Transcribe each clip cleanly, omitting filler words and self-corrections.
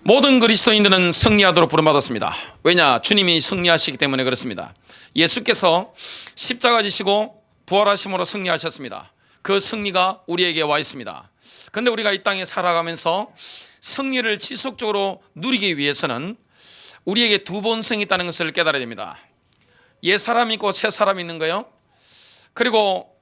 모든 그리스도인들은 승리하도록 부름받았습니다. 왜냐? 주님이 승리하시기 때문에 그렇습니다. 예수께서 십자가 지시고 부활하심으로 승리하셨습니다. 그 승리가 우리에게 와 있습니다. 그런데 우리가 이 땅에 살아가면서 승리를 지속적으로 누리기 위해서는 우리에게 두 본성이 있다는 것을 깨달아야 됩니다. 옛 사람이 있고 새 사람이 있는 거예요. 그리고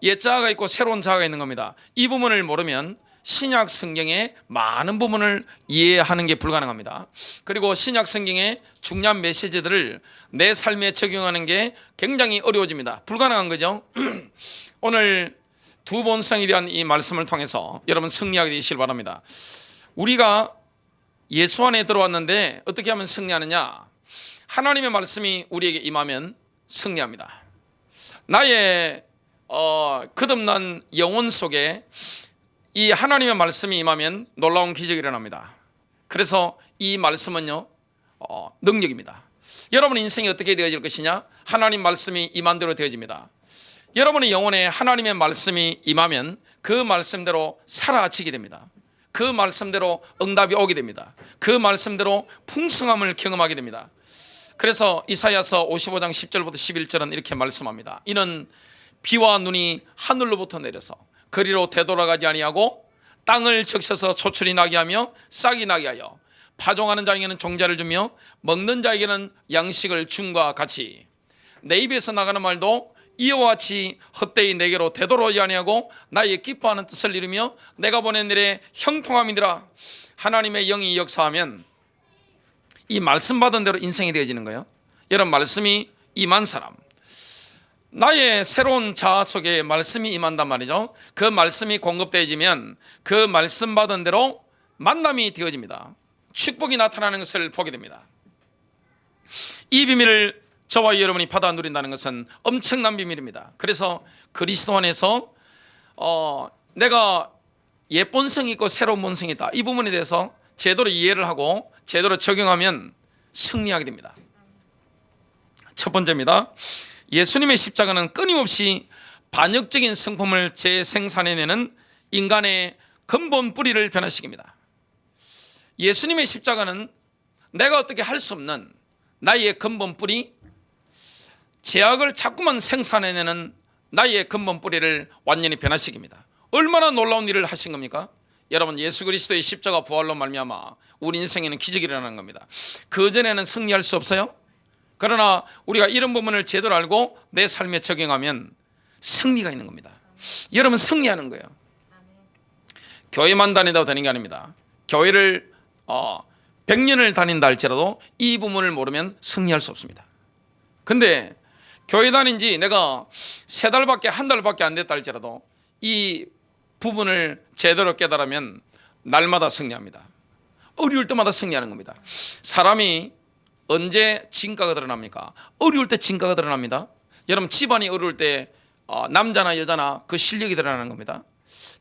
옛 자아가 있고 새로운 자아가 있는 겁니다. 이 부분을 모르면 신약 성경의 많은 부분을 이해하는 게 불가능합니다. 그리고 신약 성경의 중요한 메시지들을 내 삶에 적용하는 게 굉장히 어려워집니다. 불가능한 거죠. 오늘 두 본성에 대한 이 말씀을 통해서 여러분 승리하게 되시길 바랍니다. 우리가 예수 안에 들어왔는데 어떻게 하면 승리하느냐? 하나님의 말씀이 우리에게 임하면 승리합니다. 나의 거듭난 영혼 속에 이 하나님의 말씀이 임하면 놀라운 기적이 일어납니다. 그래서 이 말씀은요 능력입니다. 여러분 인생이 어떻게 되어질 것이냐? 하나님 말씀이 임한 대로 되어집니다. 여러분의 영혼에 하나님의 말씀이 임하면 그 말씀대로 살아지게 됩니다. 그 말씀대로 응답이 오게 됩니다. 그 말씀대로 풍성함을 경험하게 됩니다. 그래서 이사야서 55장 10절부터 11절은 이렇게 말씀합니다. 이는 비와 눈이 하늘로부터 내려서 그리로 되돌아가지 아니하고 땅을 적셔서 초출이 나게 하며 싹이 나게 하여 파종하는 자에게는 종자를 주며 먹는 자에게는 양식을 줌과 같이 내 입에서 나가는 말도 이와 같이 헛되이 내게로 되돌아오지 아니하고 나의 기뻐하는 뜻을 이루며 내가 보낸 일에 형통함이니라. 하나님의 영이 역사하면 이 말씀 받은 대로 인생이 되어지는 거예요. 여러분 말씀이 임한 사람, 나의 새로운 자아 속에 말씀이 임한단 말이죠. 그 말씀이 공급되어지면 그 말씀 받은 대로 만남이 되어집니다. 축복이 나타나는 것을 보게 됩니다. 이 비밀을 저와 여러분이 받아 누린다는 것은 엄청난 비밀입니다. 그래서 그리스도 안에서 내가 옛 본성이 있고 새로운 본성이 있다, 이 부분에 대해서 제대로 이해를 하고 제대로 적용하면 승리하게 됩니다. 첫 번째입니다. 예수님의 십자가는 끊임없이 반역적인 성품을 재생산해내는 인간의 근본 뿌리를 변화시킵니다. 예수님의 십자가는 내가 어떻게 할 수 없는 나의 근본 뿌리, 죄악을 자꾸만 생산해내는 나의 근본 뿌리를 완전히 변화시킵니다. 얼마나 놀라운 일을 하신 겁니까? 여러분 예수 그리스도의 십자가 부활로 말미암아 우리 인생에는 기적이 일어나는 겁니다. 그전에는 승리할 수 없어요. 그러나 우리가 이런 부분을 제대로 알고 내 삶에 적용하면 승리가 있는 겁니다. 여러분 승리하는 거예요. 교회만 다닌다고 되는 게 아닙니다. 교회를 100년을 다닌다 할지라도 이 부분을 모르면 승리할 수 없습니다. 근데 교회 다닌 지 내가 3달밖에 한 달밖에 안 됐다 할지라도 이 부분을 제대로 깨달으면 날마다 승리합니다. 어려울 때마다 승리하는 겁니다. 사람이 언제 진가가 드러납니까? 어려울 때 진가가 드러납니다. 여러분 집안이 어려울 때 남자나 여자나 그 실력이 드러나는 겁니다.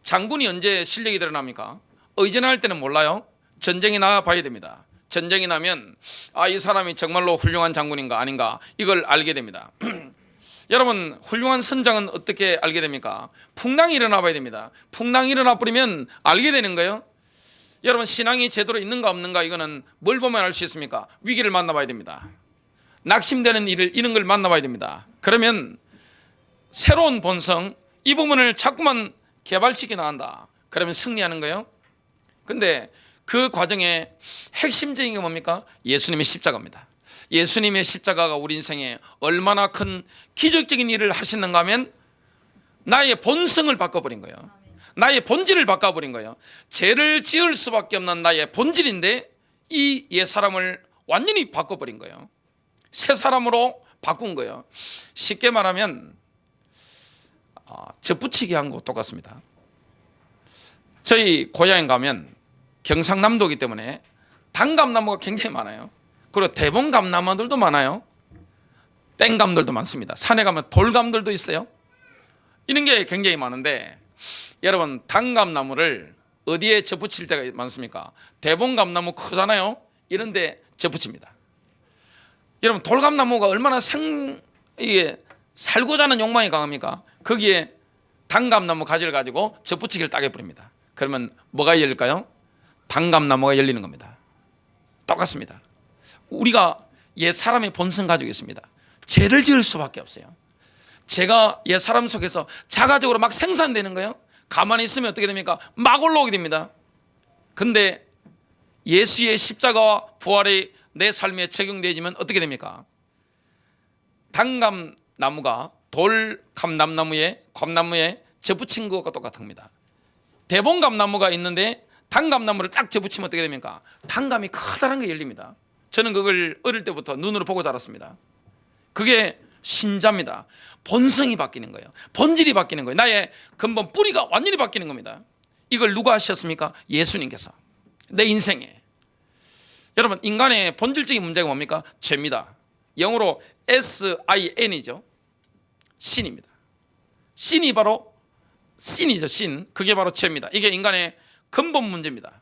장군이 언제 실력이 드러납니까? 의전할 때는 몰라요. 전쟁이 나봐야 됩니다. 전쟁이 나면 이 사람이 정말로 훌륭한 장군인가 아닌가 이걸 알게 됩니다. 여러분 훌륭한 선장은 어떻게 알게 됩니까? 풍랑이 일어나 봐야 됩니다. 풍랑이 일어나 버리면 알게 되는 거예요. 여러분 신앙이 제대로 있는가 없는가 이거는 뭘 보면 알 수 있습니까? 위기를 만나봐야 됩니다. 낙심되는 일을 이런 걸 만나봐야 됩니다. 그러면 새로운 본성 이 부분을 자꾸만 개발시켜 나간다. 그러면 승리하는 거예요. 근데 그 과정의 핵심적인 게 뭡니까? 예수님의 십자가입니다. 예수님의 십자가가 우리 인생에 얼마나 큰 기적적인 일을 하시는가 하면 나의 본성을 바꿔버린 거예요. 나의 본질을 바꿔버린 거예요. 죄를 지을 수밖에 없는 나의 본질인데 이 옛 사람을 완전히 바꿔버린 거예요. 새 사람으로 바꾼 거예요. 쉽게 말하면 젖붙이기 한 거 똑같습니다. 저희 고향에 가면 경상남도이기 때문에 단감나무가 굉장히 많아요. 그리고 대봉감나무들도 많아요. 땡감들도 많습니다. 산에 가면 돌감들도 있어요. 이런 게 굉장히 많은데 여러분 단감나무를 어디에 젖붙일 때가 많습니까? 대봉감나무 크잖아요. 이런 데 젖붙입니다. 여러분 돌감나무가 얼마나 살고자 하는 욕망이 강합니까? 거기에 단감나무 가지를 가지고 젖붙이기를 딱 해버립니다. 그러면 뭐가 열릴까요? 단감나무가 열리는 겁니다. 똑같습니다. 우리가 옛 사람의 본성 가지고 있습니다. 죄를 지을 수밖에 없어요. 죄가 옛 사람 속에서 자가적으로 막 생산되는 거예요. 가만히 있으면 어떻게 됩니까? 막 올라오게 됩니다. 근데 예수의 십자가와 부활이 내 삶에 적용되어지면 어떻게 됩니까? 단감나무가 돌감나무에 접붙인 것과 똑같습니다. 대봉감나무가 있는데 단감나무를 딱 접붙이면 어떻게 됩니까? 단감이 커다란 게 열립니다. 저는 그걸 어릴 때부터 눈으로 보고 자랐습니다. 그게 신자입니다. 본성이 바뀌는 거예요. 본질이 바뀌는 거예요. 나의 근본 뿌리가 완전히 바뀌는 겁니다. 이걸 누가 하셨습니까? 예수님께서. 내 인생에. 여러분, 인간의 본질적인 문제가 뭡니까? 죄입니다. 영어로 SIN이죠. 신입니다. 신이 바로 신이죠. 신. 그게 바로 죄입니다. 이게 인간의 근본 문제입니다.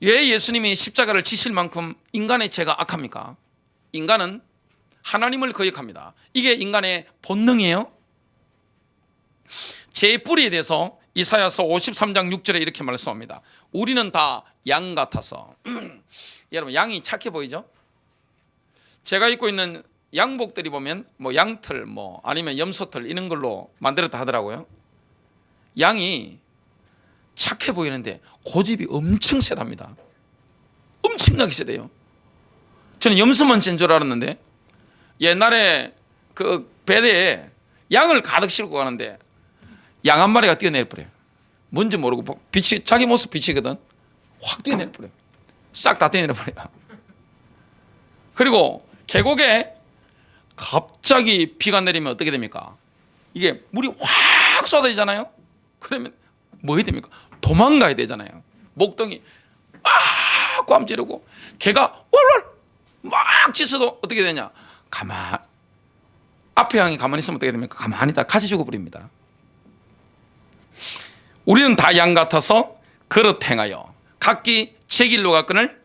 왜 예수님이 십자가를 지실 만큼 인간의 죄가 악합니까? 인간은 하나님을 거역합니다. 이게 인간의 본능이에요. 죄의 뿌리에 대해서 이사야서 53장 6절에 이렇게 말씀합니다. 우리는 다 양 같아서. 여러분, 양이 착해 보이죠? 제가 입고 있는 양복들이 보면 뭐 양털 아니면 염소털 이런 걸로 만들었다 하더라고요. 양이 착해 보이는데 고집이 엄청 세답니다. 엄청나게 세대요. 저는 염소만 센 줄 알았는데 옛날에 그 배대에 양을 가득 싣고 가는데 양 한 마리가 뛰어내려 버려요. 뭔지 모르고 자기 모습 비치거든. 확 뛰어내려 버려요. 싹 다 뛰어내려 버려요. 그리고 계곡에 갑자기 비가 내리면 어떻게 됩니까? 이게 물이 확 쏟아지잖아요. 그러면 뭐 해야 됩니까? 도망가야 되잖아요. 목동이 막 꽐지르고 개가 월월 막 짖어도 어떻게 되냐? 앞에 양이 가만히 있으면 어떻게 됩니까? 가만히 있다 같이 죽어버립니다. 우리는 다 양 같아서 그릇 행하여 각기 제 길로 갔거늘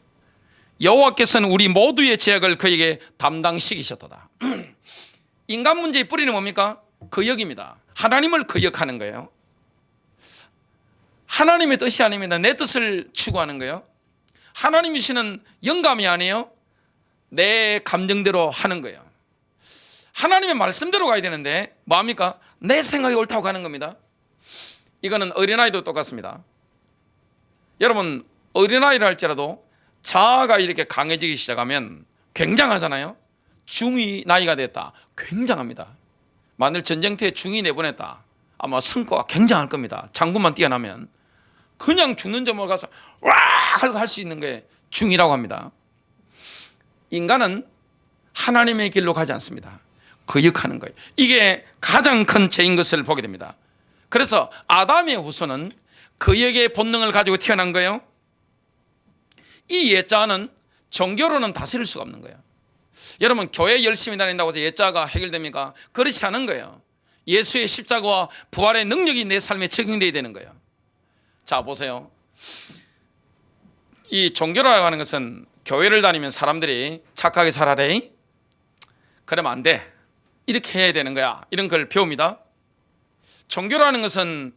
여호와께서는 우리 모두의 죄악을 그에게 담당시키셨도다. 인간 문제의 뿌리는 뭡니까? 거역입니다. 하나님을 거역하는 거예요. 하나님의 뜻이 아닙니다. 내 뜻을 추구하는 거예요. 하나님이시는 영감이 아니에요. 내 감정대로 하는 거예요. 하나님의 말씀대로 가야 되는데 뭐합니까? 내 생각이 옳다고 가는 겁니다. 이거는 어린아이도 똑같습니다. 여러분, 어린아이를 할지라도 자아가 이렇게 강해지기 시작하면 굉장하잖아요. 중2 나이가 됐다. 굉장합니다. 만일 전쟁터에 중2 내보냈다. 아마 성과가 굉장할 겁니다. 장군만 뛰어나면. 그냥 죽는 점을 가서 와 하고 할 수 있는 게 중2라고 합니다. 인간은 하나님의 길로 가지 않습니다. 거역하는 거예요. 이게 가장 큰 죄인 것을 보게 됩니다. 그래서 아담의 후손은 거역의 본능을 가지고 태어난 거예요. 이 옛자는 종교로는 다스릴 수가 없는 거예요. 여러분, 교회 열심히 다닌다고 해서 옛자가 해결됩니까? 그렇지 않은 거예요. 예수의 십자가와 부활의 능력이 내 삶에 적용되어야 되는 거예요. 자, 보세요. 이 종교라고 하는 것은 교회를 다니면 사람들이 착하게 살아래. 그러면 안 돼. 이렇게 해야 되는 거야. 이런 걸 배웁니다. 종교라는 것은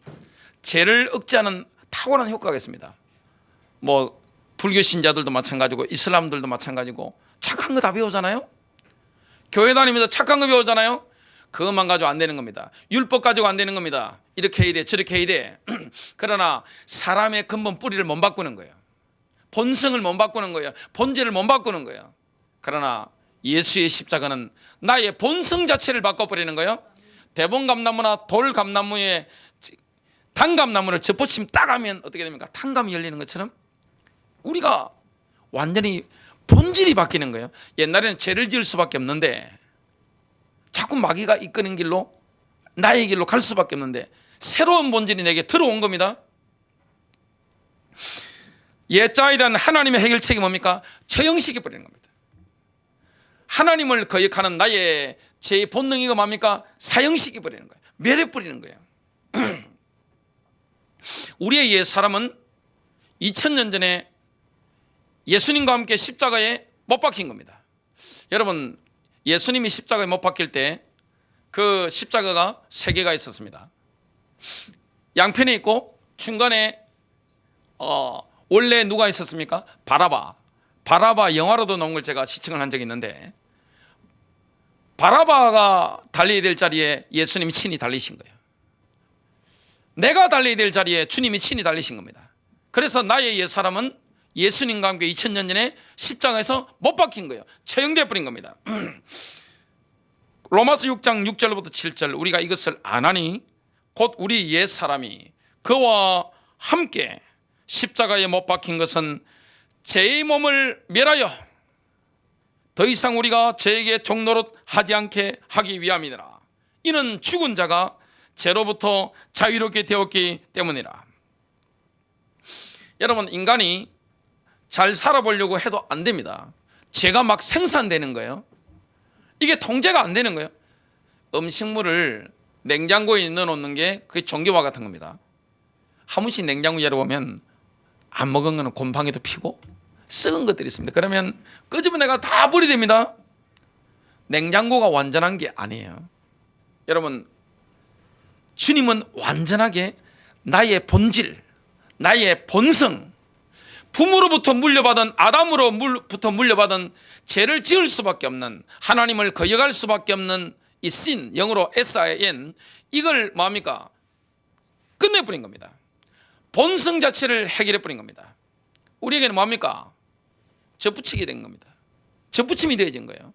죄를 억제하는 탁월한 효과가 있습니다. 뭐 불교 신자들도 마찬가지고 이슬람들도 마찬가지고 착한 거 다 배우잖아요. 교회 다니면서 착한 거 배우잖아요. 그것만 가지고 안 되는 겁니다. 율법 가지고 안 되는 겁니다. 이렇게 해야 돼, 저렇게 해야 돼. 그러나 사람의 근본 뿌리를 못 바꾸는 거예요. 본성을 못 바꾸는 거예요. 본질을 못 바꾸는 거예요. 그러나 예수의 십자가는 나의 본성 자체를 바꿔버리는 거예요. 대봉감나무나 돌감나무에 단감나무를 접붙이면 딱 하면 어떻게 됩니까? 단감이 열리는 것처럼 우리가 완전히 본질이 바뀌는 거예요. 옛날에는 죄를 지을 수밖에 없는데 자꾸 마귀가 이끄는 길로 나의 길로 갈 수밖에 없는데 새로운 본질이 내게 들어온 겁니다. 옛자에 대한 하나님의 해결책이 뭡니까? 처형시켜 버리는 겁니다. 하나님을 거역하는 나의 제 본능이가 뭡니까? 사형시켜 버리는 거예요. 멸해 버리는 거예요. 우리의 옛 사람은 2000년 전에 예수님과 함께 십자가에 못 박힌 겁니다. 여러분, 예수님이 십자가에 못 박힐 때 그 십자가가 3개가 있었습니다. 양편에 있고 중간에 원래 누가 있었습니까? 바라바 영화로도 나온 걸 제가 시청을 한 적이 있는데, 바라바가 달려야 될 자리에 예수님이 친히 달리신 거예요. 내가 달려야 될 자리에 주님이 친히 달리신 겁니다. 그래서 나의 옛사람은 예수님과 함께 2000년 전에 십자가에서 못 박힌 거예요. 처형되어 버린 겁니다. 로마서 6장 6절부터 7절, 우리가 이것을 아나니 곧 우리 옛사람이 그와 함께 십자가에 못 박힌 것은 죄의 몸을 멸하여 더 이상 우리가 죄에게 종노릇 하지 않게 하기 위함이니라. 이는 죽은 자가 죄로부터 자유롭게 되었기 때문이라. 여러분, 인간이 잘 살아보려고 해도 안 됩니다. 죄가 막 생산되는 거예요. 이게 통제가 안 되는 거예요. 음식물을 냉장고에 넣어놓는 게 그게 종교와 같은 겁니다. 한 번씩 냉장고 열어보면 안 먹은 거는 곰팡이도 피고 썩은 것들이 있습니다. 그러면 끄집어내가 다 버리됩니다. 냉장고가 완전한 게 아니에요. 여러분, 주님은 완전하게 나의 본질, 나의 본성, 부모로부터 물려받은, 아담으로부터 물려받은 죄를 지을 수밖에 없는, 하나님을 거역할 수밖에 없는 이 sin, 영어로 sin, 이걸 뭡니까? 끝내버린 겁니다. 본성 자체를 해결해버린 겁니다. 우리에게는 뭡니까? 접붙이게 된 겁니다. 접붙임이 되어진 거예요.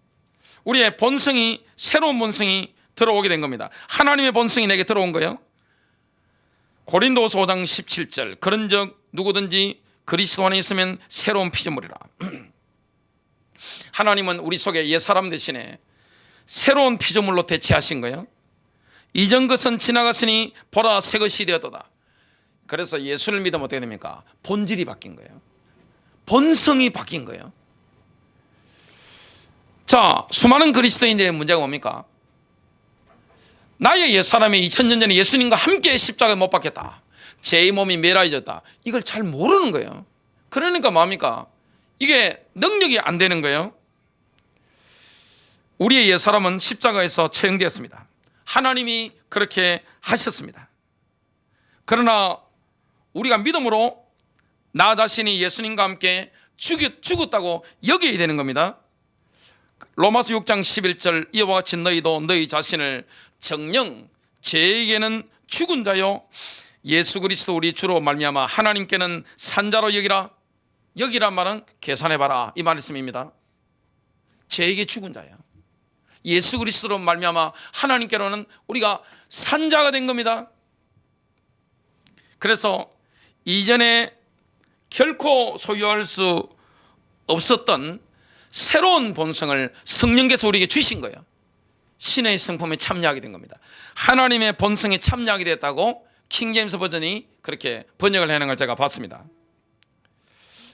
우리의 본성이, 새로운 본성이 들어오게 된 겁니다. 하나님의 본성이 내게 들어온 거예요. 고린도후서 5장 17절, 그런즉 누구든지 그리스도 안에 있으면 새로운 피조물이라. 하나님은 우리 속에 옛사람 대신에 새로운 피조물로 대체하신 거예요. 이전 것은 지나갔으니 보라 새 것이 되었도다. 그래서 예수를 믿으면 어떻게 됩니까? 본질이 바뀐 거예요. 본성이 바뀐 거예요. 자, 수많은 그리스도인들의 문제가 뭡니까? 나의 옛사람이 2000년 전에 예수님과 함께 십자가에 못 박혔다, 죄의 몸이 멸하여졌다, 이걸 잘 모르는 거예요. 그러니까 뭡니까? 이게 능력이 안 되는 거예요. 우리의 옛사람은 십자가에서 처형되었습니다. 하나님이 그렇게 하셨습니다. 그러나 우리가 믿음으로 나 자신이 예수님과 함께 죽었다고 여겨야 되는 겁니다. 로마서 6장 11절, 이와 같이 너희도 너희 자신을 정녕 죄에게는 죽은 자요 예수 그리스도 우리 주로 말미암아 하나님께는 산자로 여기라. 여기란 말은 계산해봐라, 이 말씀입니다. 죄에게 죽은 자예요. 예수 그리스도로 말미암아 하나님께로는 우리가 산자가 된 겁니다. 그래서 이전에 결코 소유할 수 없었던 새로운 본성을 성령께서 우리에게 주신 거예요. 신의 성품에 참여하게 된 겁니다. 하나님의 본성에 참여하게 됐다고 킹제임스 버전이 그렇게 번역을 해놓은 걸 제가 봤습니다.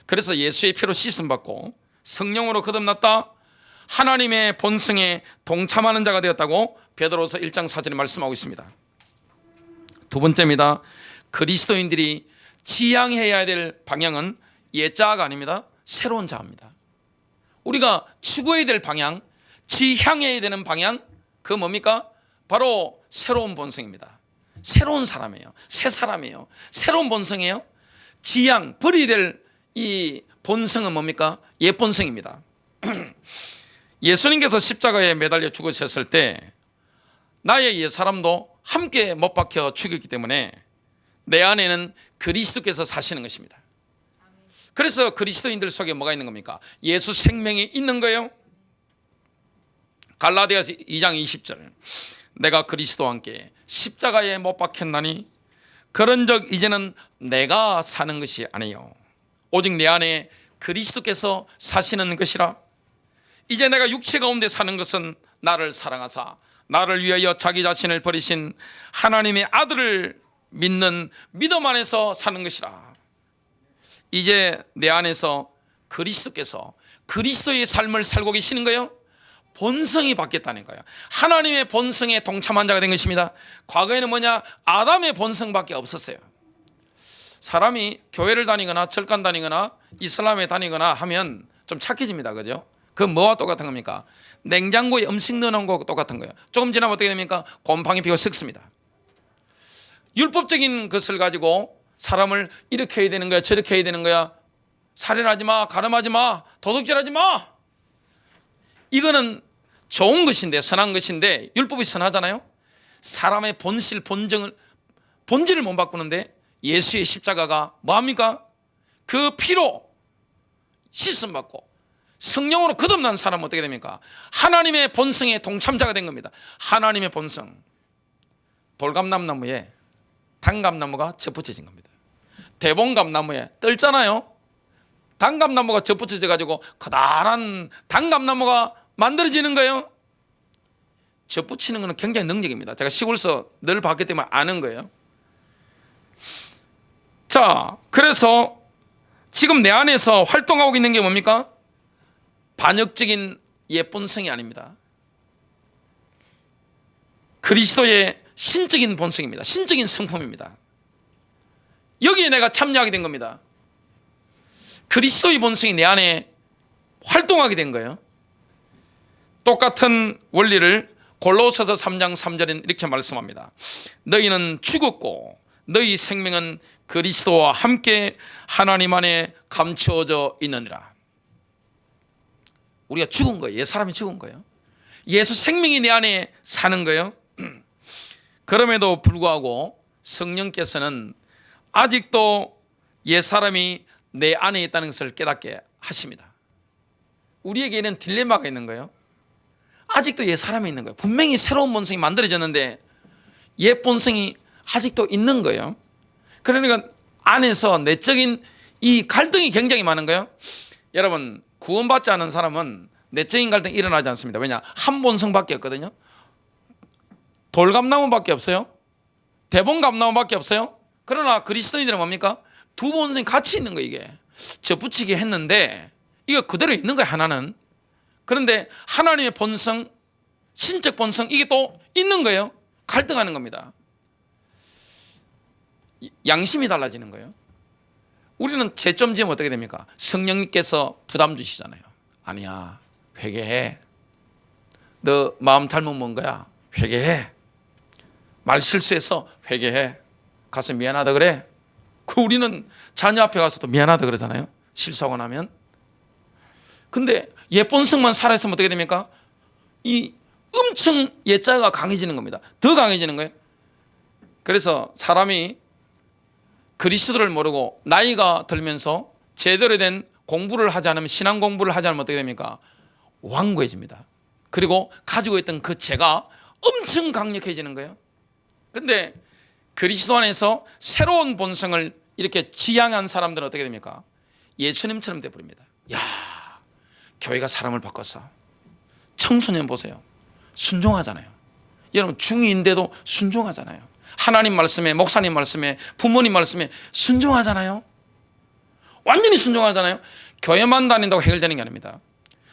그래서 예수의 피로 씻음받고 성령으로 거듭났다, 하나님의 본성에 동참하는 자가 되었다고 베드로서 1장 4절에 말씀하고 있습니다. 두 번째입니다. 그리스도인들이 지향해야 될 방향은 옛자가 아닙니다. 새로운 자입니다. 우리가 추구해야 될 방향, 지향해야 되는 방향, 그 뭡니까? 바로 새로운 본성입니다. 새로운 사람이에요. 새 사람이에요. 새로운 본성이에요. 지향, 버려야 될 이 본성은 뭡니까? 옛 본성입니다. 예수님께서 십자가에 매달려 죽으셨을 때 나의 옛 사람도 함께 못 박혀 죽였기 때문에 내 안에는 그리스도께서 사시는 것입니다. 그래서 그리스도인들 속에 뭐가 있는 겁니까? 예수 생명이 있는 거예요. 갈라디아서 2장 20절, 내가 그리스도와 함께 십자가에 못 박혔나니 그런즉 이제는 내가 사는 것이 아니요 오직 내 안에 그리스도께서 사시는 것이라. 이제 내가 육체 가운데 사는 것은 나를 사랑하사 나를 위하여 자기 자신을 버리신 하나님의 아들을 믿는 믿음 안에서 사는 것이라. 이제 내 안에서 그리스도께서 그리스도의 삶을 살고 계시는 거예요. 본성이 바뀌었다는 거예요. 하나님의 본성에 동참한 자가 된 것입니다. 과거에는 뭐냐? 아담의 본성밖에 없었어요. 사람이 교회를 다니거나 철관 다니거나 이슬람에 다니거나 하면 좀 착해집니다. 그죠? 그 뭐와 똑같은 겁니까? 냉장고에 음식 넣어놓은 거 똑같은 거예요. 조금 지나면 어떻게 됩니까? 곰팡이 피고 썩습니다. 율법적인 것을 가지고 사람을 이렇게 해야 되는 거야, 저렇게 해야 되는 거야. 살인하지 마, 가늠하지 마, 도둑질하지 마. 이거는 좋은 것인데, 선한 것인데 율법이 선하잖아요. 사람의 본질을 못 바꾸는데 예수의 십자가가 뭐합니까? 그 피로 씻음 받고 성령으로 거듭난 사람은 어떻게 됩니까? 하나님의 본성의 동참자가 된 겁니다. 하나님의 본성. 돌감람나무에 단감나무가 접붙여진 겁니다. 대봉감나무에 뜰잖아요. 단감나무가 접붙여져 가지고 커다란 단감나무가 만들어지는 거예요. 접붙이는 것은 굉장히 능력입니다. 제가 시골서 늘 봤기 때문에 아는 거예요. 자, 그래서 지금 내 안에서 활동하고 있는 게 뭡니까? 반역적인 옛본성이 아닙니다. 그리스도의 신적인 본성입니다. 신적인 성품입니다. 여기에 내가 참여하게 된 겁니다. 그리스도의 본성이 내 안에 활동하게 된 거예요. 똑같은 원리를 골로새서 3장 3절은 이렇게 말씀합니다. 너희는 죽었고 너희 생명은 그리스도와 함께 하나님 안에 감추어져 있느니라. 우리가 죽은 거예요. 옛사람이 죽은 거예요. 예수 생명이 내 안에 사는 거예요. 그럼에도 불구하고 성령께서는 아직도 옛사람이 내 안에 있다는 것을 깨닫게 하십니다. 우리에게는 딜레마가 있는 거예요. 아직도 옛사람이 있는 거예요. 분명히 새로운 본성이 만들어졌는데 옛 본성이 아직도 있는 거예요. 그러니까 안에서 내적인 이 갈등이 굉장히 많은 거예요. 여러분, 구원받지 않은 사람은 내적인 갈등이 일어나지 않습니다. 왜냐? 한 본성밖에 없거든요. 돌감나무밖에 없어요. 대봉감나무밖에 없어요. 그러나 그리스도인들은 뭡니까? 두 본성이 같이 있는 거예요. 이게 접붙이게 했는데 이거 그대로 있는 거예요. 하나는. 그런데 하나님의 본성, 신적 본성, 이게 또 있는 거예요. 갈등하는 겁니다. 양심이 달라지는 거예요. 우리는 죄점 지으면 어떻게 됩니까? 성령님께서 부담 주시잖아요. 아니야, 회개해. 너 마음 잘못 먹은 거야. 회개해. 말 실수해서 회개해. 가서 미안하다 그래. 그 우리는 자녀 앞에 가서도 미안하다 그러잖아요. 실수하고 나면. 근데 옛 본성만 살아있으면 어떻게 됩니까? 이 엄청 옛자가 강해지는 겁니다. 더 강해지는 거예요. 그래서 사람이 그리스도를 모르고 나이가 들면서 제대로 된 공부를 하지 않으면, 신앙 공부를 하지 않으면 어떻게 됩니까? 완고해집니다. 그리고 가지고 있던 그 죄가 엄청 강력해지는 거예요. 근데 그리스도 안에서 새로운 본성을 이렇게 지향한 사람들은 어떻게 됩니까? 예수님처럼 되어버립니다. 야, 교회가 사람을 바꿨어. 청소년 보세요. 순종하잖아요. 여러분, 중2인데도 순종하잖아요. 하나님 말씀에, 목사님 말씀에, 부모님 말씀에 순종하잖아요. 완전히 순종하잖아요. 교회만 다닌다고 해결되는 게 아닙니다.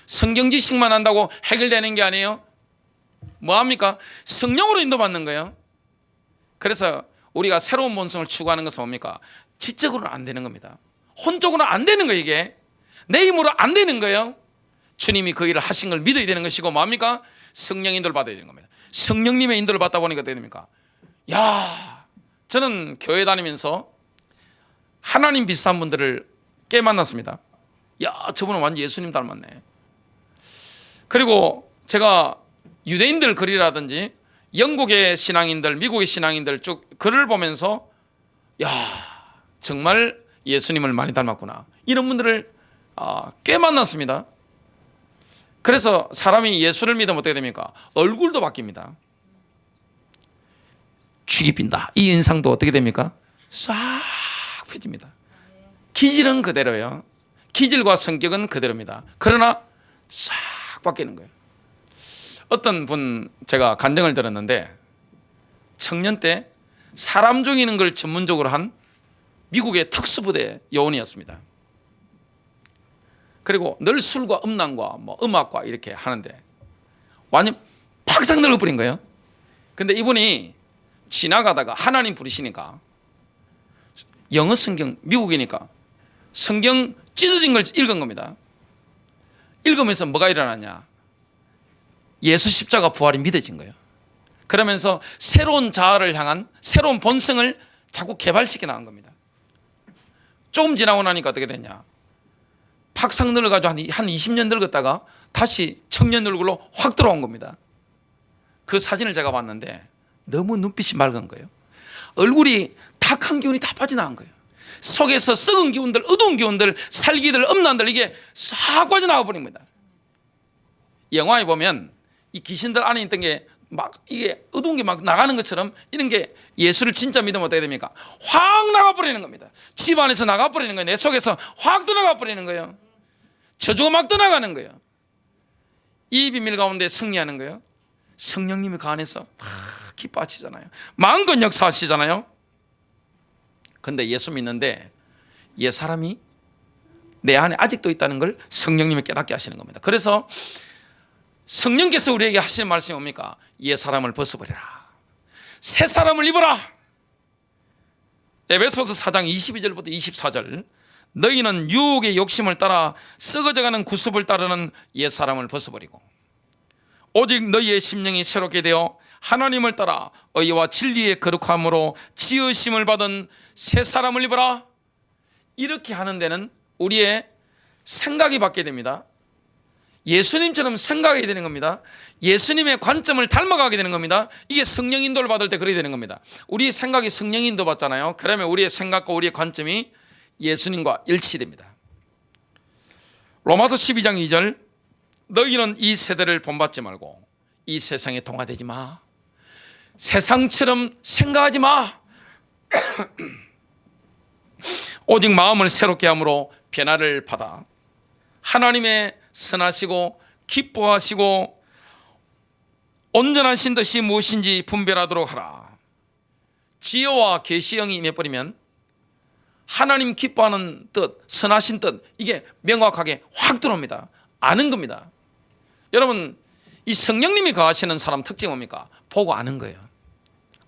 성경 지식만 한다고 해결되는 게 아니에요. 뭐합니까? 성령으로 인도받는 거예요. 그래서 우리가 새로운 본성을 추구하는 것은 뭡니까? 지적으로는 안 되는 겁니다. 혼적으로는 안 되는 거예요. 이게 내 힘으로 안 되는 거예요. 주님이 그 일을 하신 걸 믿어야 되는 것이고, 뭡니까? 성령 인도를 받아야 되는 겁니다. 성령님의 인도를 받다 보니까 어떻게 됩니까? 야, 저는 교회 다니면서 하나님 비슷한 분들을 꽤 만났습니다. 야, 저분은 완전 예수님 닮았네. 그리고 제가 유대인들 글이라든지 영국의 신앙인들, 미국의 신앙인들 쭉 글을 보면서 야, 정말 예수님을 많이 닮았구나, 이런 분들을 꽤 만났습니다. 그래서 사람이 예수를 믿으면 어떻게 됩니까? 얼굴도 바뀝니다. 죽이 빈다, 이 인상도 어떻게 됩니까? 싹 펴집니다. 기질은 그대로예요. 기질과 성격은 그대로입니다. 그러나 싹 바뀌는 거예요. 어떤 분 제가 간증을 들었는데, 청년 때 사람 죽이는 걸 전문적으로 한 미국의 특수부대 요원이었습니다. 그리고 늘 술과 음란과 음악과 이렇게 하는데 완전 팍상 늙어버린 거예요. 근데 이분이 지나가다가 하나님 부르시니까 영어 성경, 미국이니까 성경 찢어진 걸 읽은 겁니다. 읽으면서 뭐가 일어났냐? 예수 십자가 부활이 믿어진 거예요. 그러면서 새로운 자아를 향한 새로운 본성을 자꾸 개발시켜 나간 겁니다. 조금 지나고 나니까 어떻게 됐냐? 박상 늙어가지고 한 20년 늙었다가 다시 청년 얼굴로 확 들어온 겁니다. 그 사진을 제가 봤는데 너무 눈빛이 맑은 거예요. 얼굴이 탁한 기운이 다 빠져나간 거예요. 속에서 썩은 기운들, 어두운 기운들, 살기들, 음란들 이게 싹 빠져나와 버린 겁니다. 영화에 보면 이 귀신들 안에 있던 게 막 이게 어두운 게 막 나가는 것처럼 이런 게 예수를 진짜 믿으면 어떻게 됩니까? 확 나가버리는 겁니다. 집 안에서 나가버리는 거예요. 내 속에서 확 떠나가버리는 거예요. 저주가 막 떠나가는 거예요. 이 비밀 가운데 승리하는 거예요. 성령님이 그 안에서 막 기뻐하시잖아요. 마음껏 역사하시잖아요. 근데 예수 믿는데 옛 사람이 내 안에 아직도 있다는 걸 성령님이 깨닫게 하시는 겁니다. 그래서 성령께서 우리에게 하시는 말씀이 뭡니까? 옛 사람을 벗어버리라, 새 사람을 입어라. 에베소서 4장 22절부터 24절, 너희는 유혹의 욕심을 따라 썩어져가는 구습을 따르는 옛 사람을 벗어버리고 오직 너희의 심령이 새롭게 되어 하나님을 따라 의와 진리의 거룩함으로 지으심을 받은 새 사람을 입어라. 이렇게 하는 데는 우리의 생각이 바뀌게 됩니다. 예수님처럼 생각하게 되는 겁니다. 예수님의 관점을 닮아가게 되는 겁니다. 이게 성령 인도를 받을 때 그렇게 되는 겁니다. 우리의 생각이 성령 인도 받잖아요. 그러면 우리의 생각과 우리의 관점이 예수님과 일치됩니다. 로마서 12장 2절, 너희는 이 세대를 본받지 말고 이 세상에 동화되지 마. 세상처럼 생각하지 마. 오직 마음을 새롭게 함으로 변화를 받아 하나님의 선하시고 기뻐하시고 온전하신 뜻이 무엇인지 분별하도록 하라. 지혜와 계시형이 임해버리면 하나님 기뻐하는 뜻, 선하신 뜻, 이게 명확하게 확 들어옵니다. 아는 겁니다. 여러분, 이 성령님이 거하시는 사람 특징이 뭡니까? 보고 아는 거예요.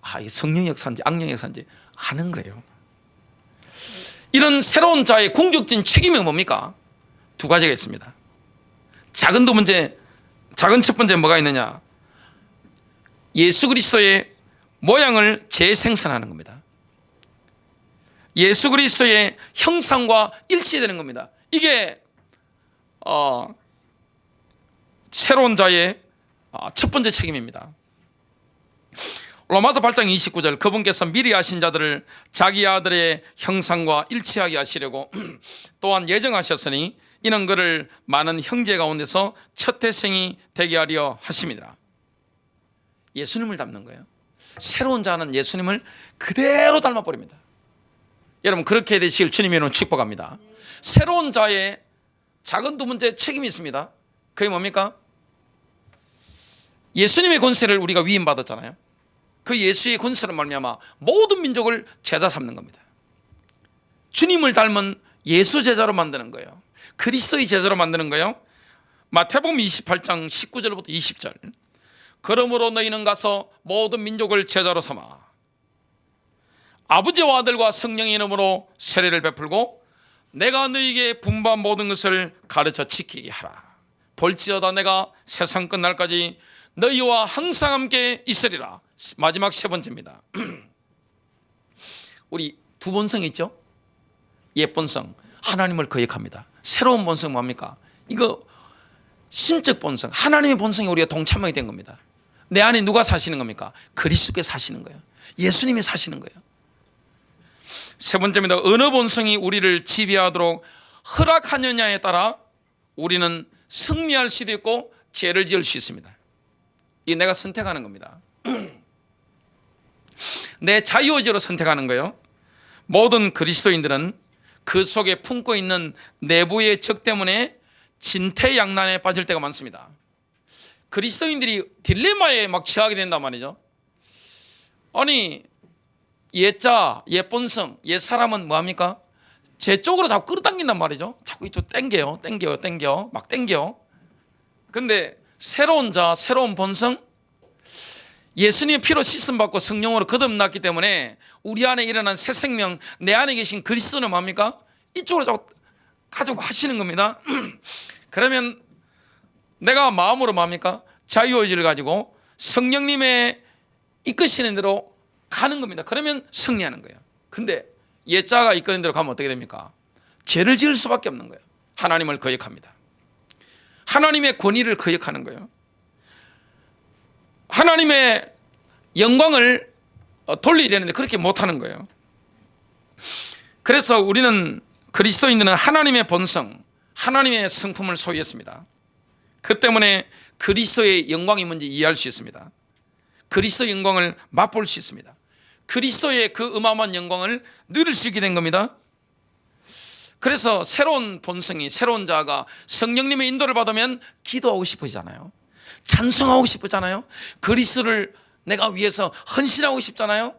아, 이게 성령 역사인지 악령 역사인지 아는 거예요. 이런 새로운 자의 궁극적인 책임이 뭡니까? 두 가지가 있습니다. 작은 첫 번째 뭐가 있느냐? 예수 그리스도의 모양을 재생산하는 겁니다. 예수 그리스도의 형상과 일치되는 겁니다. 이게 새로운 자의 첫 번째 책임입니다. 로마서 8장 29절, 그분께서 미리 하신 자들을 자기 아들의 형상과 일치하게 하시려고 또한 예정하셨으니 이는 그를 많은 형제 가운데서 첫 태생이 되게 하려 하심이라. 예수님을 닮는 거예요. 새로운 자는 예수님을 그대로 닮아버립니다. 여러분, 그렇게 되시길 주님의 축복합니다. 새로운 자의 작은 두 번째 책임이 있습니다. 그게 뭡니까? 예수님의 권세를 우리가 위임받았잖아요. 그 예수의 권세로 말미암아 모든 민족을 제자 삼는 겁니다. 주님을 닮은 예수 제자로 만드는 거예요. 그리스도의 제자로 만드는 거예요. 마태복음 28장 19절부터 20절, 그러므로 너희는 가서 모든 민족을 제자로 삼아 아버지와 아들과 성령의 이름으로 세례를 베풀고 내가 너희에게 분부한 모든 것을 가르쳐 지키게 하라. 볼지어다 내가 세상 끝날까지 너희와 항상 함께 있으리라. 마지막 세 번째입니다. 우리 두 본성이 있죠. 옛 본성, 하나님을 거역합니다. 새로운 본성 뭡니까? 이거 신적 본성, 하나님의 본성이 우리가 동참하게 된 겁니다. 내 안에 누가 사시는 겁니까? 그리스도께서 사시는 거예요. 예수님이 사시는 거예요. 세 번째입니다. 어느 본성이 우리를 지배하도록 허락하느냐에 따라 우리는 승리할 수도 있고 죄를 지을 수 있습니다. 이 내가 선택하는 겁니다. 내 자유의지로 선택하는 거예요. 모든 그리스도인들은 그 속에 품고 있는 내부의 적 때문에 진퇴양난에 빠질 때가 많습니다. 그리스도인들이 딜레마에 막 처하게 된단 말이죠. 아니, 옛자, 옛본성, 옛사람은 뭐합니까? 제 쪽으로 자꾸 끌어당긴단 말이죠. 자꾸 이쪽 땡겨요. 막 땡겨. 근데 새로운 자, 새로운 본성, 예수님의 피로 씻음받고 성령으로 거듭났기 때문에 우리 안에 일어난 새 생명, 내 안에 계신 그리스도는 뭡니까? 이쪽으로 자꾸 가지고 하시는 겁니다. 그러면 내가 마음으로 뭡니까? 자유의지를 가지고 성령님의 이끄시는 대로 가는 겁니다. 그러면 승리하는 거예요. 근데 옛자가 이끄는 대로 가면 어떻게 됩니까? 죄를 지을 수밖에 없는 거예요. 하나님을 거역합니다. 하나님의 권위를 거역하는 거예요. 하나님의 영광을 돌려야 되는데 그렇게 못하는 거예요. 그래서 우리는 그리스도인들은 하나님의 본성, 하나님의 성품을 소유했습니다. 그 때문에 그리스도의 영광이 뭔지 이해할 수 있습니다. 그리스도의 영광을 맛볼 수 있습니다. 그리스도의 그 어마어마한 영광을 누릴 수 있게 된 겁니다. 그래서 새로운 본성이, 새로운 자가 성령님의 인도를 받으면 기도하고 싶으잖아요. 찬송하고 싶잖아요. 그리스도를 내가 위해서 헌신하고 싶잖아요.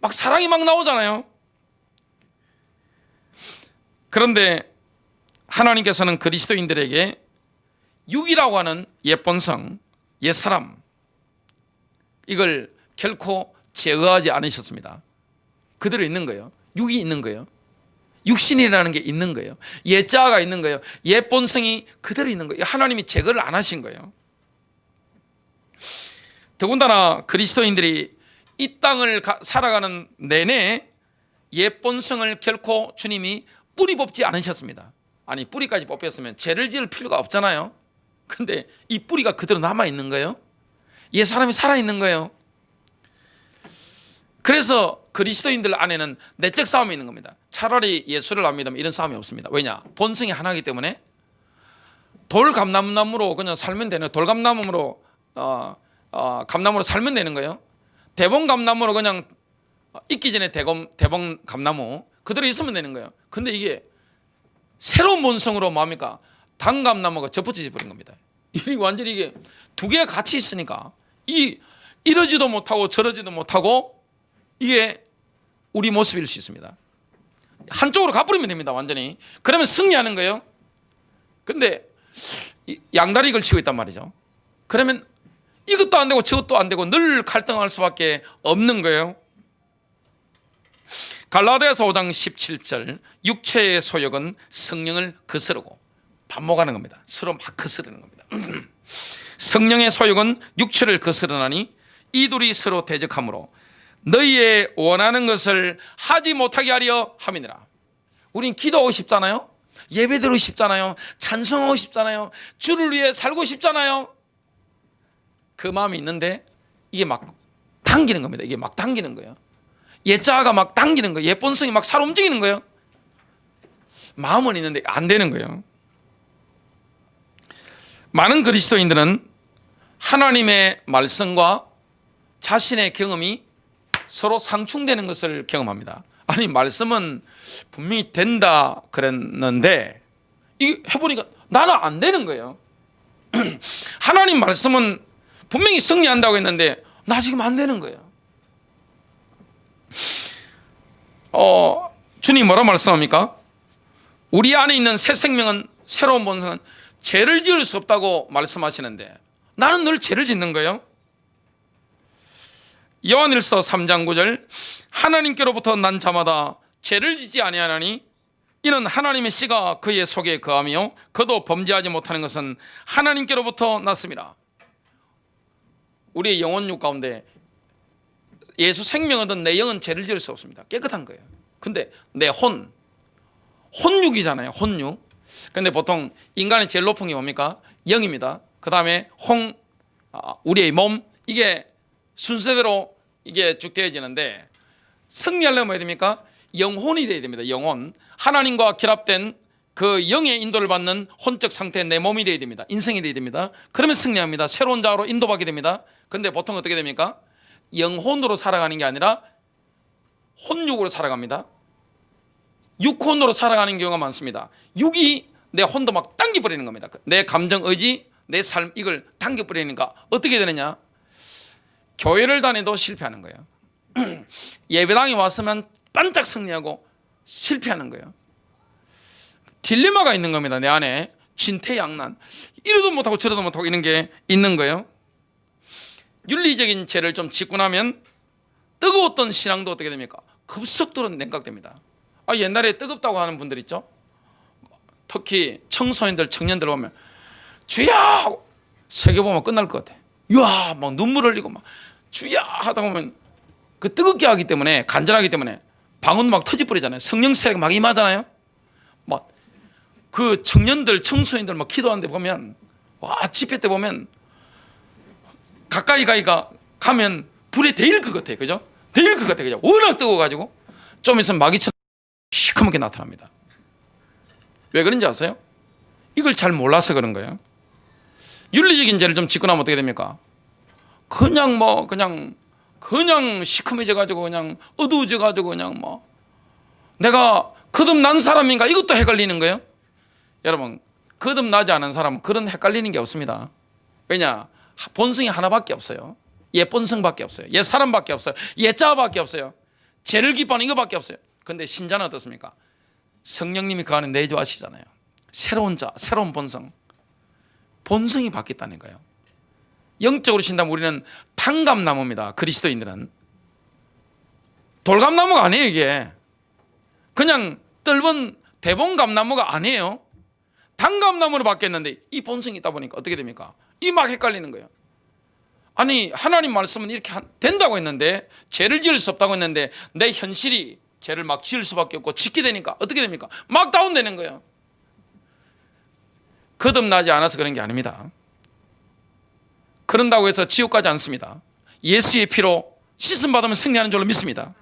막 사랑이 막 나오잖아요. 그런데 하나님께서는 그리스도인들에게 육이라고 하는 옛 본성, 옛 사람, 이걸 결코 제어하지 않으셨습니다. 그대로 있는 거예요. 육이 있는 거예요. 육신이라는 게 있는 거예요. 옛자아가 있는 거예요. 옛 본성이 그대로 있는 거예요. 하나님이 제거를 안 하신 거예요. 더군다나 그리스도인들이 이 땅을 살아가는 내내 옛 본성을 결코 주님이 뿌리 뽑지 않으셨습니다. 아니, 뿌리까지 뽑혔으면 죄를 지을 필요가 없잖아요. 근데 이 뿌리가 그대로 남아있는 거예요. 옛 사람이 살아있는 거예요. 그래서 그리스도인들 안에는 내적 싸움이 있는 겁니다. 차라리 예수를 안 믿으면 이런 싸움이 없습니다. 왜냐? 본성이 하나이기 때문에 돌감나무로 그냥 살면 되는, 돌감나무로 감나무로 살면 되는 거예요. 대봉감나무로 그냥 익기 전에 대봉감나무 그대로 있으면 되는 거예요. 근데 이게 새로운 본성으로 뭡니까? 단감나무가 접붙여져 버린 겁니다. 이 완전히 이게 두 개가 같이 있으니까 이러지도 못하고 저러지도 못하고 이게 우리 모습일 수 있습니다. 한쪽으로 가버리면 됩니다. 완전히. 그러면 승리하는 거예요. 근데 양다리 걸치고 있단 말이죠. 그러면 이것도 안 되고 저것도 안 되고 늘 갈등할 수밖에 없는 거예요. 갈라디아서 5장 17절, 육체의 소욕은 성령을 거스르고 반목하는 겁니다. 서로 막 거스르는 겁니다. 성령의 소욕은 육체를 거스르나니 이 둘이 서로 대적하므로 너희의 원하는 것을 하지 못하게 하려 함이니라. 우린 기도하고 싶잖아요. 예배드리고 싶잖아요. 찬송하고 싶잖아요. 주를 위해 살고 싶잖아요. 그 마음이 있는데 이게 막 당기는 겁니다. 이게 막 당기는 거예요. 옛자아가 막 당기는 거예요. 옛 본성이 막 살 움직이는 거예요. 마음은 있는데 안 되는 거예요. 많은 그리스도인들은 하나님의 말씀과 자신의 경험이 서로 상충되는 것을 경험합니다. 아니, 말씀은 분명히 된다 그랬는데 이 해보니까 나는 안 되는 거예요. 하나님 말씀은 분명히 승리한다고 했는데 나 지금 안 되는 거예요. 주님 뭐라 말씀합니까? 우리 안에 있는 새 생명은, 새로운 본성은 죄를 지을 수 없다고 말씀하시는데 나는 늘 죄를 짓는 거예요. 요한일서 3장 9절, 하나님께로부터 난 자마다 죄를 짓지 아니하나니 이는 하나님의 씨가 그의 속에 거하며 그도 범죄하지 못하는 것은 하나님께로부터 났습니다. 우리의 영혼육 가운데 예수 생명 얻은 내 영은 죄를 지을 수 없습니다. 깨끗한 거예요. 근데 내 혼육이잖아요. 혼육. 근데 보통 인간의 제일 높은 게 뭡니까? 영입니다. 그 다음에 우리의 몸, 이게 순서대로 이게 쭉 되어지는데 승리하려면 뭐 해야 됩니까? 영혼이 되어야 됩니다. 영혼. 하나님과 결합된 그 영의 인도를 받는 혼적 상태의 내 몸이 되어야 됩니다. 인생이 되어야 됩니다. 그러면 승리합니다. 새로운 자로 인도받게 됩니다. 근데 보통 어떻게 됩니까? 영혼으로 살아가는 게 아니라 혼육으로 살아갑니다. 육혼으로 살아가는 경우가 많습니다. 육이 내 혼도 막 당겨버리는 겁니다. 내 감정, 의지, 내 삶, 이걸 당겨버리니까 어떻게 되느냐? 교회를 다녀도 실패하는 거예요. 예배당에 왔으면 반짝 승리하고 실패하는 거예요. 딜레마가 있는 겁니다. 내 안에 진퇴양난, 이러도 못하고 저러도 못하고 이런 게 있는 거예요. 윤리적인 죄를 좀 짓고 나면 뜨거웠던 신앙도 어떻게 됩니까? 급속도로 냉각됩니다. 옛날에 뜨겁다고 하는 분들 있죠. 특히 청소년들, 청년들 보면 주야 새겨보면 끝날 것 같아. 이야 막 눈물 흘리고 막 주야 하다 보면 그 뜨겁게 하기 때문에, 간절하기 때문에 방언 막 터져버리잖아요. 성령 세례가 막 임하잖아요. 그 청년들, 청소년들 막 기도하는데 보면, 와, 집회 때 보면 가까이 가면 불에 데일 것 같아요. 그죠? 데일 것 같아요. 그죠? 워낙 뜨거워가지고 좀 있으면 마귀처럼 시커멓게 나타납니다. 왜 그런지 아세요? 이걸 잘 몰라서 그런 거예요. 윤리적인 죄를 좀 짓고 나면 어떻게 됩니까? 그냥 시커매져가지고 그냥 어두워져가지고 그냥 내가 거듭난 사람인가 이것도 헷갈리는 거예요. 여러분, 거듭나지 않은 사람은 그런 헷갈리는 게 없습니다. 왜냐? 본성이 하나밖에 없어요. 옛 본성밖에 없어요. 옛 사람밖에 없어요. 옛 자아밖에 없어요. 죄를 기뻐하는 이거밖에 없어요. 그런데 신자는 어떻습니까? 성령님이 그 안에 내주하시잖아요. 새로운 자, 새로운 본성이 바뀌었다는 거예요. 영적으로 신다면 우리는 탕감나무입니다. 그리스도인들은 돌감나무가 아니에요. 이게 그냥 뜰번 대봉감나무가 아니에요. 단감나무로 바뀌었는데 이 본성이 있다 보니까 어떻게 됩니까? 이 막 헷갈리는 거예요. 아니, 하나님 말씀은 이렇게 된다고 했는데, 죄를 지을 수 없다고 했는데 내 현실이 죄를 막 지을 수밖에 없고 짓게 되니까 어떻게 됩니까? 막 다운되는 거예요. 거듭나지 않아서 그런 게 아닙니다. 그런다고 해서 지옥 가지 않습니다. 예수의 피로 씻음 받으면 승리하는 줄로 믿습니다.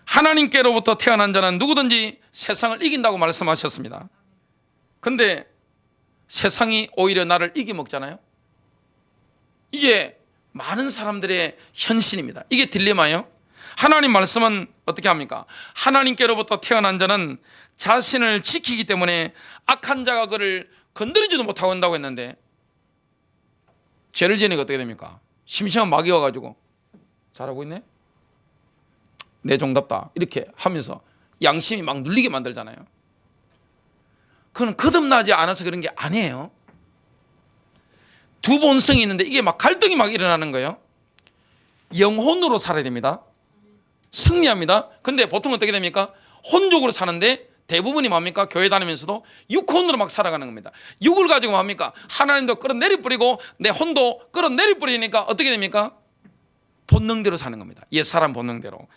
하나님께로부터 태어난 자는 누구든지 세상을 이긴다고 말씀하셨습니다. 그런데 세상이 오히려 나를 이겨먹잖아요. 이게 많은 사람들의 현실입니다. 이게 딜레마예요. 하나님 말씀은 어떻게 합니까? 하나님께로부터 태어난 자는 자신을 지키기 때문에 악한 자가 그를 건드리지도 못하고 한다고 했는데, 죄를 지으니까 어떻게 됩니까? 심심한 마귀 와가지고 잘하고 있네? 내 종답다 이렇게 하면서 양심이 막 눌리게 만들잖아요. 그건 거듭나지 않아서 그런 게 아니에요. 두 본성이 있는데 이게 막 갈등이 막 일어나는 거예요. 영혼으로 살아야 됩니다. 승리합니다. 근데 보통 어떻게 됩니까? 혼족으로 사는데 대부분이 뭡니까? 교회 다니면서도 육혼으로 막 살아가는 겁니다. 육을 가지고 뭡니까? 하나님도 끌어내리 뿌리고 내 혼도 끌어내리 뿌리니까 어떻게 됩니까? 본능대로 사는 겁니다. 옛 사람 본능대로.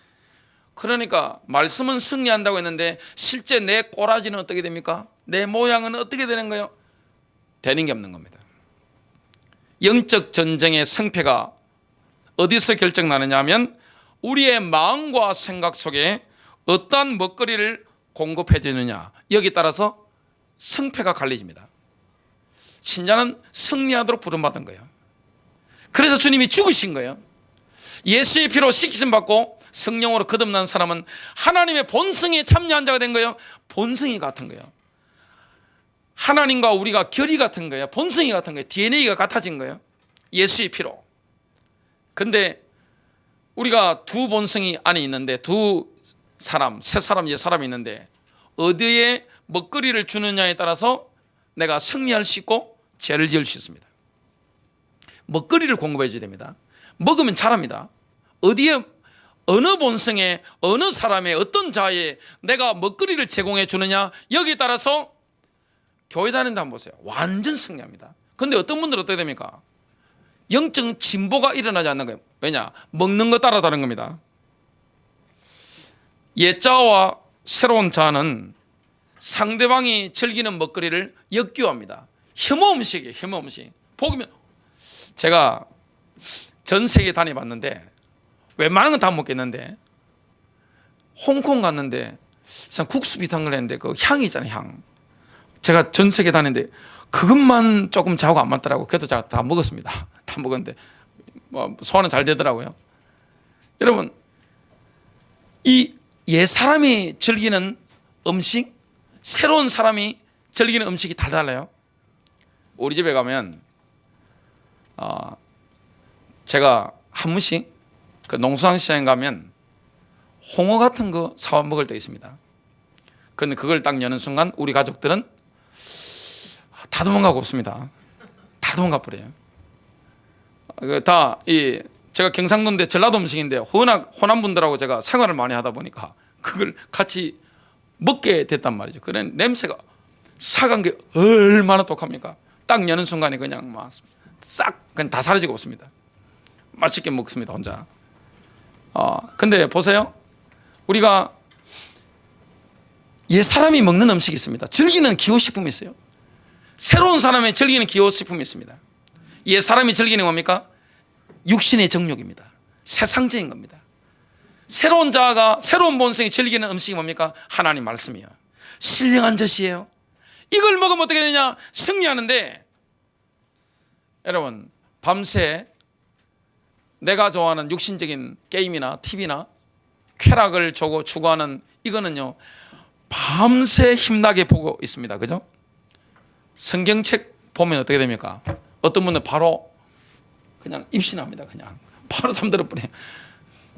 그러니까 말씀은 승리한다고 했는데 실제 내 꼬라지는 어떻게 됩니까? 내 모양은 어떻게 되는 거예요? 되는 게 없는 겁니다. 영적 전쟁의 승패가 어디서 결정나느냐 하면 우리의 마음과 생각 속에 어떠한 먹거리를 공급해 주느냐, 여기에 따라서 승패가 갈리집니다. 신자는 승리하도록 부름받은 거예요. 그래서 주님이 죽으신 거예요. 예수의 피로 씻기심 받고 성령으로 거듭난 사람은 하나님의 본성에 참여한 자가 된 거예요. 본성이 같은 거예요. 하나님과 우리가 결이 같은 거예요. 본성이 같은 거예요. DNA가 같아진 거예요. 예수의 피로. 근데 우리가 두 본성이 안에 있는데, 두 사람, 새 사람, 옛 사람이 있는데 어디에 먹거리를 주느냐에 따라서 내가 승리할 수 있고 죄를 지을 수 있습니다. 먹거리를 공급해 줘야 됩니다. 먹으면 잘합니다. 어디에, 어느 본성에, 어느 사람의, 어떤 자에 내가 먹거리를 제공해 주느냐, 여기에 따라서 교회 다닌다 한번 보세요. 완전 승리합니다. 그런데 어떤 분들은 어떻게 됩니까? 영적 진보가 일어나지 않는 거예요. 왜냐? 먹는 거 따라다는 겁니다. 옛 자와 새로운 자는 상대방이 즐기는 먹거리를 역규합니다. 혐오 음식이에요. 혐오 음식. 보면 제가 전 세계 다녀봤는데 웬만한 건 다 먹겠는데, 홍콩 갔는데 국수 비슷한 걸 했는데 그 향이 있잖아요. 향. 제가 전 세계 다니는데 그것만 조금 저하고 안 맞더라고요. 그래도 제가 다 먹었습니다. 다 먹었는데 소화는 잘 되더라고요. 여러분, 이 옛 사람이 즐기는 음식, 새로운 사람이 즐기는 음식이 다 달라요. 우리 집에 가면 제가 한 번씩 그 농수산시장에 가면 홍어 같은 거 사와 먹을 때 있습니다. 그런데 그걸 딱 여는 순간 우리 가족들은 다 도망가고 없습니다. 다 도망가 버려요. 제가 경상도인데 전라도 음식인데 호남 분들하고 제가 생활을 많이 하다 보니까 그걸 같이 먹게 됐단 말이죠. 그래 냄새가 사간 게 얼마나 독합니까? 딱 여는 순간에 그냥 막 싹 그냥 다 사라지고 없습니다. 맛있게 먹습니다, 혼자. 근데 보세요. 우리가 옛 사람이 먹는 음식이 있습니다. 즐기는 기호식품이 있어요. 새로운 사람이 즐기는 기호식품이 있습니다. 옛 사람이 즐기는 뭡니까? 육신의 정욕입니다. 세상적인 겁니다. 새로운 자아가 새로운 본성이 즐기는 음식이 뭡니까? 하나님 말씀이에요. 신령한 젖이에요. 이걸 먹으면 어떻게 되냐? 승리하는데, 여러분 밤새 내가 좋아하는 육신적인 게임이나 TV나 쾌락을 추구하는 이거는요 밤새 힘나게 보고 있습니다. 그죠? 성경책 보면 어떻게 됩니까? 어떤 분은 바로 그냥 입신합니다. 그냥 바로 잠들어 버려요.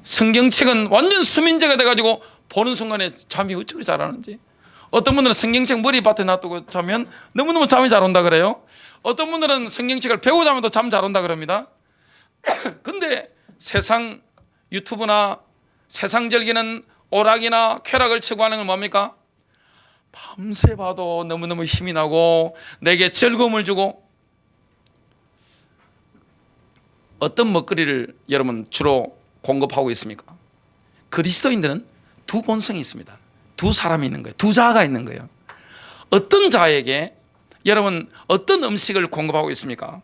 성경책은 완전 수민제가 돼가지고 보는 순간에 잠이 어찌 그리 잘 오는지. 어떤 분들은 성경책 머리밭에 놔두고 자면 너무너무 잠이 잘 온다 그래요. 어떤 분들은 성경책을 배우고 자면 또 잠 잘 온다 그럽니다. 근데 세상 유튜브나 세상 즐기는 오락이나 쾌락을 추구하는 건 뭡니까? 밤새 봐도 너무너무 힘이 나고 내게 즐거움을 주고. 어떤 먹거리를 여러분 주로 공급하고 있습니까? 그리스도인들은 두 본성이 있습니다. 두 사람이 있는 거예요. 두 자아가 있는 거예요. 어떤 자에게 여러분 어떤 음식을 공급하고 있습니까?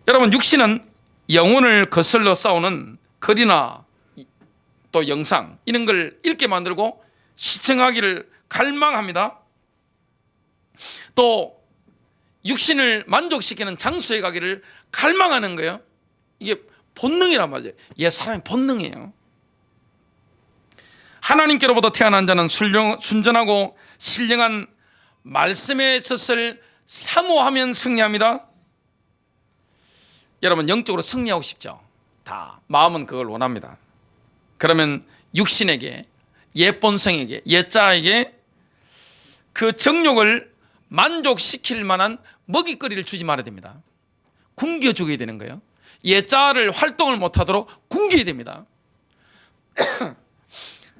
여러분 육신은 영혼을 거슬러 싸우는 글이나 또 영상 이런 걸 읽게 만들고 시청하기를 갈망합니다. 또 육신을 만족시키는 장소에 가기를 갈망하는 거예요. 이게 본능이란 말이에요. 옛 사람의 본능이에요. 하나님께로부터 태어난 자는 순전하고 신령한 말씀의 젖을 사모하면 승리합니다. 여러분 영적으로 승리하고 싶죠? 다 마음은 그걸 원합니다. 그러면 육신에게, 옛 본성에게, 옛 자에게 그 정욕을 만족시킬 만한 먹잇거리를 주지 말아야 됩니다. 굶겨주게 되는 거예요. 옛 자를 활동을 못하도록 굶겨야 됩니다.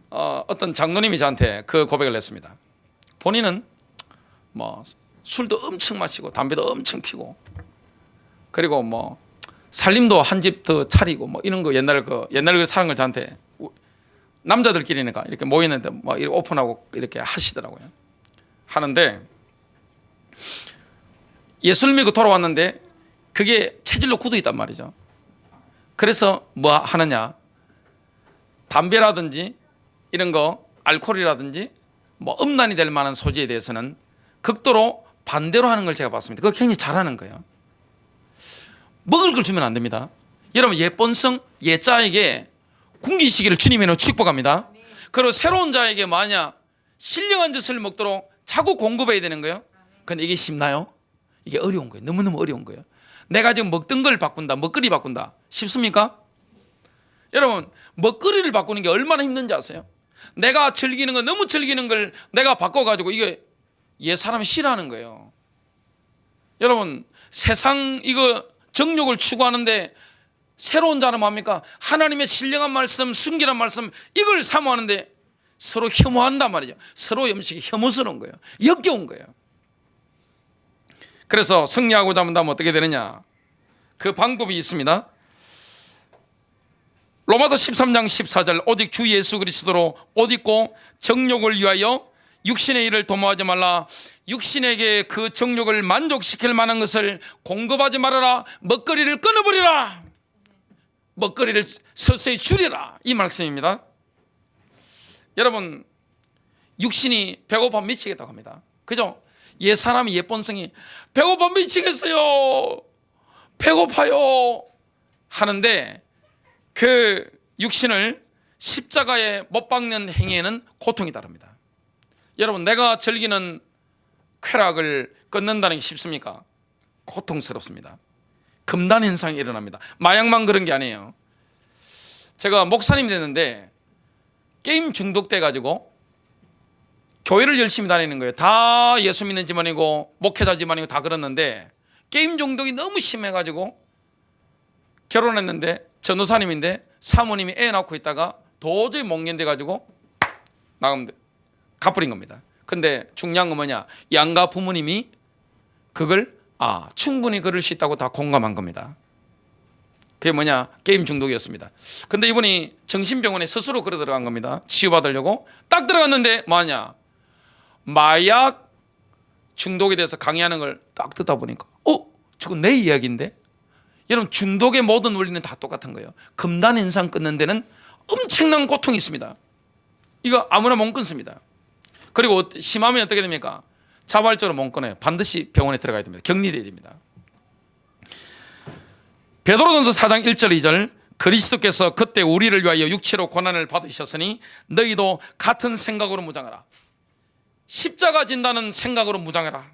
어떤 장로님이 저한테 그 고백을 했습니다. 본인은 뭐 술도 엄청 마시고 담배도 엄청 피고 그리고 뭐 살림도 한 집 더 차리고 뭐 이런 거 옛날 그 사는 걸 저한테 남자들끼리니까 이렇게 모이는데 뭐 이렇게 오픈하고 이렇게 하시더라고요. 하는데 예수를 믿고 돌아왔는데 그게 체질로 굳어 있단 말이죠. 그래서 뭐 하느냐? 담배라든지 이런 거 알코올이라든지 뭐 음란이 될 만한 소지에 대해서는 극도로 반대로 하는 걸 제가 봤습니다. 그거 굉장히 잘하는 거예요. 먹을 걸 주면 안 됩니다. 여러분 옛 본성, 옛 자에게 굶기시기를 주님으로 축복합니다. 그리고 새로운 자에게 만약 신령한 젖을 먹도록 자꾸 공급해야 되는 거예요. 근데 이게 쉽나요? 이게 어려운 거예요. 너무너무 어려운 거예요. 내가 지금 먹던 걸 바꾼다, 먹거리 바꾼다. 쉽습니까? 여러분 먹거리를 바꾸는 게 얼마나 힘든지 아세요? 내가 즐기는 거, 너무 즐기는 걸 내가 바꿔가지고 이게 옛 사람이 싫어하는 거예요. 여러분 세상 이거 정욕을 추구하는데 새로운 자는 뭡니까? 하나님의 신령한 말씀, 순결한 말씀 이걸 사모하는데 서로 혐오한단 말이죠. 서로 음식이 혐오스러운 거예요. 역겨운 거예요. 그래서 승리하고자 한다면 어떻게 되느냐? 그 방법이 있습니다. 로마서 13장 14절 오직 주 예수 그리스도로 옷 입고 정욕을 위하여 육신의 일을 도모하지 말라. 육신에게 그 정욕을 만족시킬 만한 것을 공급하지 말아라. 먹거리를 끊어버리라. 먹거리를 서서히 줄이라. 이 말씀입니다. 여러분 육신이 배고파 미치겠다고 합니다. 그죠? 옛 사람이 옛 본성이 배고파 미치겠어요, 배고파요 하는데 그 육신을 십자가에 못 박는 행위에는 고통이 따릅니다. 여러분 내가 즐기는 쾌락을 끊는다는 게 쉽습니까? 고통스럽습니다. 금단 현상이 일어납니다. 마약만 그런 게 아니에요. 제가 목사님이 됐는데 게임 중독돼 가지고 교회를 열심히 다니는 거예요. 다 예수 믿는 집안이고 목회자 집안이고 다 그랬는데 게임 중독이 너무 심해 가지고 결혼했는데 전도사님인데 사모님이 애 낳고 있다가 도저히 못 견뎌 가지고 나가면 갚버린 겁니다. 근데 중요한 건 뭐냐? 양가 부모님이 그걸 충분히 그럴 수 있다고 다 공감한 겁니다. 그게 뭐냐? 게임 중독이었습니다. 근데 이분이 정신병원에 스스로 걸어 들어간 겁니다. 치유받으려고. 딱 들어갔는데 뭐하냐? 마약 중독에 대해서 강의하는 걸 딱 듣다 보니까 저건 내 이야기인데? 여러분, 중독의 모든 원리는 다 똑같은 거예요. 금단 현상 끊는 데는 엄청난 고통이 있습니다. 이거 아무나 못 끊습니다. 그리고 심하면 어떻게 됩니까? 자발적으로 못 끊어요. 반드시 병원에 들어가야 됩니다. 격리돼야 됩니다. 베드로전서 4장 1절 2절, 그리스도께서 그때 우리를 위하여 육체로 고난을 받으셨으니 너희도 같은 생각으로 무장하라. 십자가 진다는 생각으로 무장하라.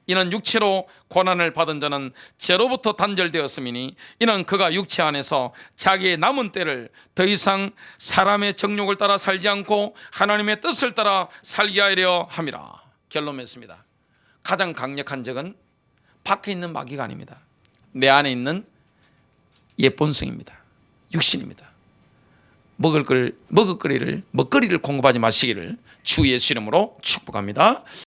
이는 육체로 고난을 받은 자는 죄로부터 단절되었음이니 이는 그가 육체 안에서 자기의 남은 때를 더 이상 사람의 정욕을 따라 살지 않고 하나님의 뜻을 따라 살게 하려 함이라. 결론 맺습니다. 가장 강력한 적은 밖에 있는 마귀가 아닙니다. 내 안에 있는 옛본성입니다. 육신입니다. 먹거리를 공급하지 마시기를 주 예수 이름으로 축복합니다.